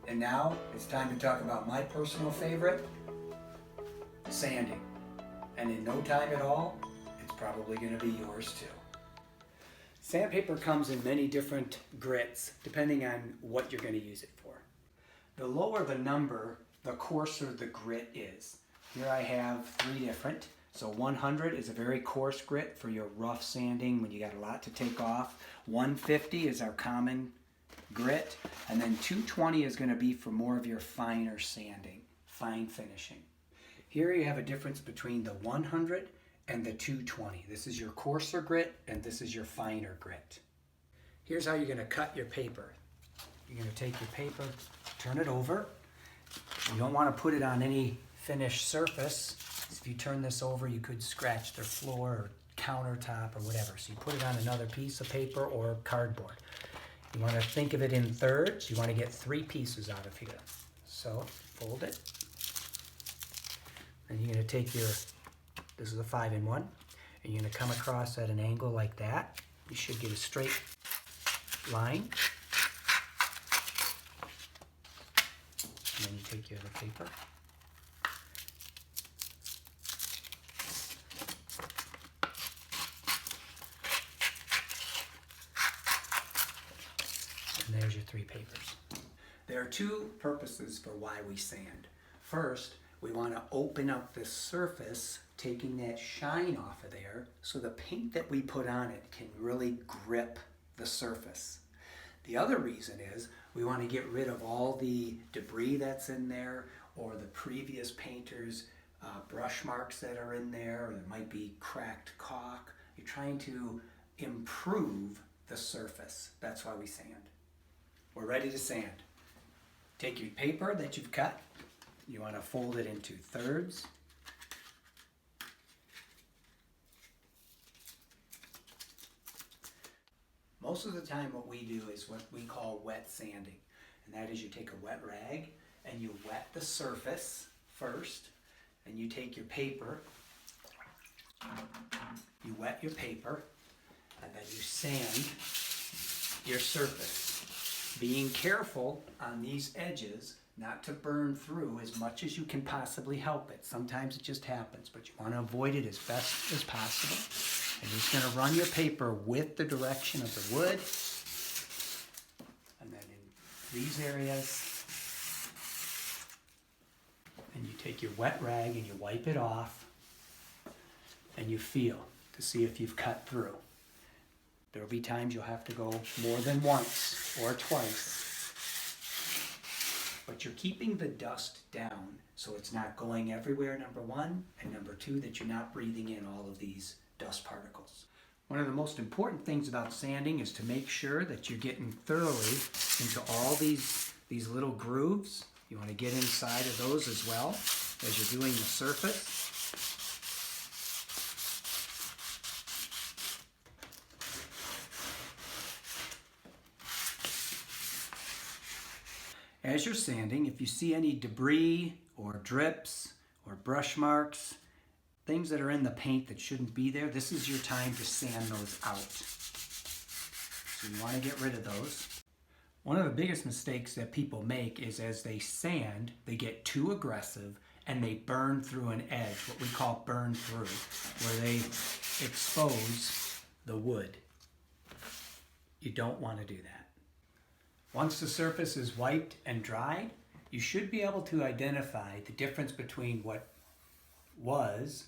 And now it's time to talk about my personal favorite, sanding. And in no time at all, it's probably going to be yours too. Sandpaper comes in many different grits depending on what you're going to use it for. The lower the number, the coarser the grit is. Here I have 3 different. So 100 is a very coarse grit for your rough sanding when you got a lot to take off. 150 is our common grit, and then 220 is going to be for more of your finer sanding, fine finishing. Here you have a difference between the 100 and the 220. This is your coarser grit and this is your finer grit. Here's how you're going to cut your paper. You're going to take your paper, turn it over. You don't want to put it on any finished surface. If you turn this over, you could scratch the floor or countertop or whatever. So you put it on another piece of paper or cardboard. You want to think of it in thirds. You want to get 3 pieces out of here. So fold it. And you're going to take your, this is a 5-in-1, and you're going to come across at an angle like that. You should get a straight line. And then you take your other paper. And there's your 3 papers. There are 2 purposes for why we sand. First, we want to open up the surface, taking that shine off of there, so the paint that we put on it can really grip the surface. The other reason is we want to get rid of all the debris that's in there, or the previous painter's brush marks that are in there, or there might be cracked caulk. You're trying to improve the surface. That's why we sand. We're ready to sand. Take your paper that you've cut. You want to fold it into thirds. Most of the time what we do is what we call wet sanding. And that is you take a wet rag and you wet the surface first. And you take your paper, you wet your paper, and then you sand your surface. Being careful on these edges not to burn through as much as you can possibly help it. Sometimes it just happens, but you want to avoid it as best as possible. And you're just going to run your paper with the direction of the wood. And then in these areas, and you take your wet rag and you wipe it off, and you feel to see if you've cut through. There will be times you'll have to go more than once or twice. But you're keeping the dust down so it's not going everywhere, number 1, and number 2, that you're not breathing in all of these dust particles. One of the most important things about sanding is to make sure that you're getting thoroughly into all these little grooves. You want to get inside of those as well as you're doing the surface. As you're sanding, if you see any debris or drips or brush marks, things that are in the paint that shouldn't be there, this is your time to sand those out. So you want to get rid of those. One of the biggest mistakes that people make is as they sand, they get too aggressive and they burn through an edge, what we call burn through, where they expose the wood. You don't want to do that. Once the surface is wiped and dried, you should be able to identify the difference between what was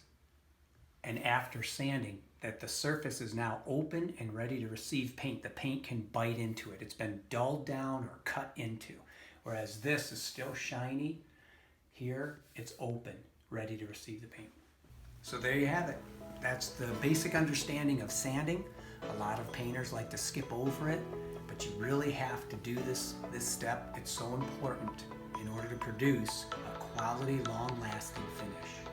and after sanding, that the surface is now open and ready to receive paint. The paint can bite into it. It's been dulled down or cut into. Whereas this is still shiny. Here, it's open, ready to receive the paint. So there you have it. That's the basic understanding of sanding. A lot of painters like to skip over it, but you really have to do this step. It's so important in order to produce a quality, long-lasting finish.